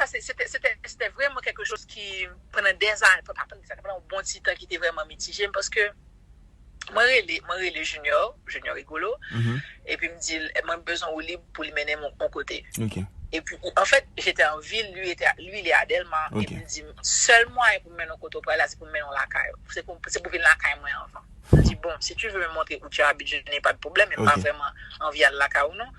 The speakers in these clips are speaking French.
c'était vraiment quelque chose qui, pendant des années, pendant un bon petit temps, qui était vraiment mitigé, parce que moi, les junior rigolo, et puis me dit, moi, besoin de libre pour lui mener mon côté. Ok. Et puis, en fait, j'étais en ville, lui, il est à Delma, et puis il me dit, seul moyen pour me mener au côté, c'est pour me mener en la caille. C'est pour venir la caille, moi, enfant. Je dis, bon, si tu veux me montrer où tu habites, je n'ai pas de problème, mais pas vraiment envie de la caille ou non.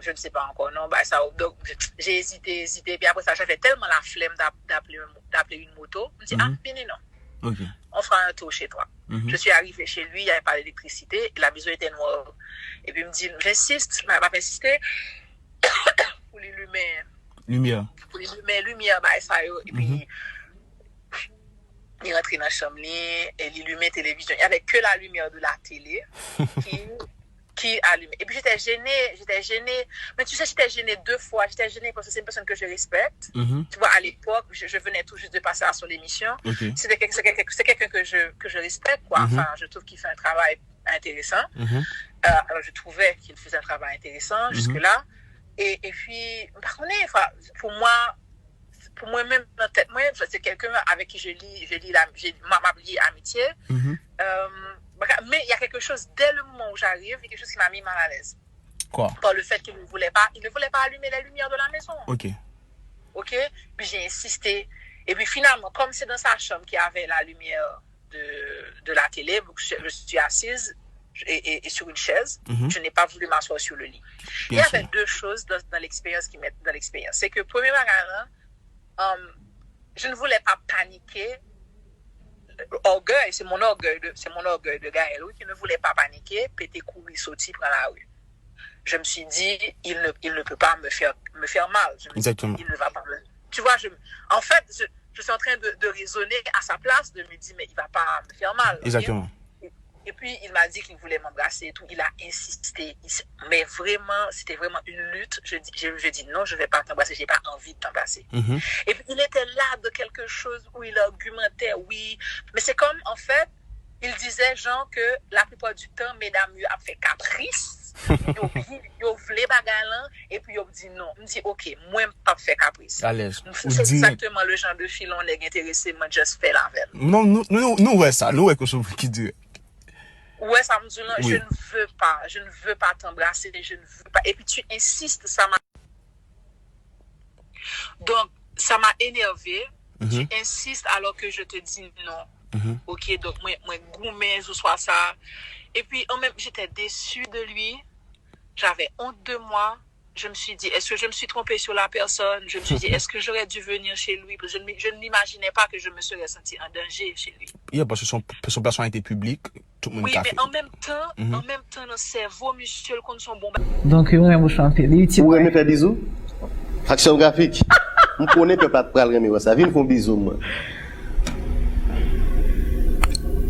Je ne sais pas encore, non. Bah, ça, donc, j'ai hésité, puis après ça, j'avais tellement la flemme d'appeler une moto. Je me dis, bien non. Okay. On fera un tour chez toi. Je suis arrivée chez lui, il n'y avait pas d'électricité, la maison était noire. Et puis il me dit, j'insiste, je ne vais pas insister pour les lumières. Pour les lumières, bah, ça, et puis il rentrait dans la chambre, et il allumait la télévision. Il n'y avait que la lumière de la télé qui allumait. Et puis j'étais gênée. Mais tu sais, j'étais gênée 2 fois. J'étais gênée parce que c'est une personne que je respecte. Tu vois, à l'époque, je venais tout juste de passer à son émission. C'est quelqu'un que je respecte, quoi. Enfin, je trouve qu'il fait un travail intéressant. Alors, je trouvais qu'il faisait un travail intéressant jusque-là. Et puis, par contre, pour moi-même, dans la tête, c'est quelqu'un avec qui je lis ma amitié. Mais il y a quelque chose, dès le moment où j'arrive, il y a quelque chose qui m'a mis mal à l'aise. Quoi? Par le fait qu'il ne voulait pas allumer la lumière de la maison. Ok? Puis j'ai insisté. Et puis finalement, comme c'est dans sa chambre qu'il y avait la lumière de la télé, je suis assise et sur une chaise, je n'ai pas voulu m'asseoir sur le lit. Il y avait 2 choses dans l'expérience qui mettent dans l'expérience. C'est que, premier bagage, je ne voulais pas paniquer. C'est mon orgueil de Gaël qui ne voulait pas paniquer, péter, courir, sauter, prendre la rue. Je me suis dit, il ne peut pas me faire mal. Exactement. Il ne va pas me... Tu vois, en fait, je suis en train de raisonner à sa place, de me dire, mais il ne va pas me faire mal. Exactement. Et puis, il m'a dit qu'il voulait m'embrasser et tout. Il a insisté. Mais vraiment, c'était vraiment une lutte. Je dis non, je ne vais pas t'embrasser. Je n'ai pas envie de t'embrasser. Et puis, il était là de quelque chose où il argumentait, oui. Mais c'est comme, en fait, il disait, genre, que la plupart du temps, mesdames, ils ont fait caprice. Ils ont voulu bagarre et puis ils ont dit non. Je dis, ok, moi, je ne pas faire caprice. C'est exactement le genre de fil on est intéressé, moi, juste faire la veille. Non, nous, ouais, ça. Nous, ouais, quelque chose qui dit. Ouais, ça me dit non, je ne veux pas t'embrasser, je ne veux pas. Et puis tu insistes, ça m'a. Donc, ça m'a énervé. Tu insistes alors que je te dis non. Ok, donc moi, gourmet, ce soit ça. Et puis, en même, j'étais déçue de lui. J'avais honte de moi. Je me suis dit, est-ce que je me suis trompée sur la personne? Je me suis dit, est-ce que j'aurais dû venir chez lui? Parce que je ne m'imaginais pas que je me serais sentie en danger chez lui. Oui, parce que son personnalité publique, tout le monde oui, mais en même temps, dans le cerveau, monsieur, le compte son bon. Donc, on aime chanter. Vous aimez faire bisous? Action graphique. Je connais que pas de pral remer ça. Viens faire bisous, moi.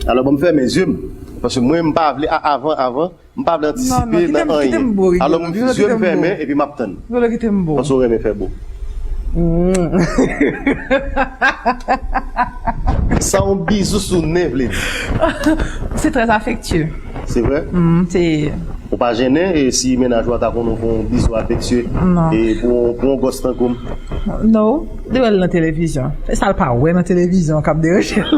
Alors, je me faire mes yeux. Parce que moi, je ne pas avant, je ne pas anticiper dans rien. Alors, je me yeux fermés et puis je m'attends. Parce que je me faire beau. Ça, un bisou sous le nez, c'est très affectueux. C'est vrai? C'est... Faut pas gêner et si ménage va t'avoir un bisou affectueux. Non. Et pour un gosse comme. Non, de la télévision. Ça le pas ouais dans la télévision, cap de recherche.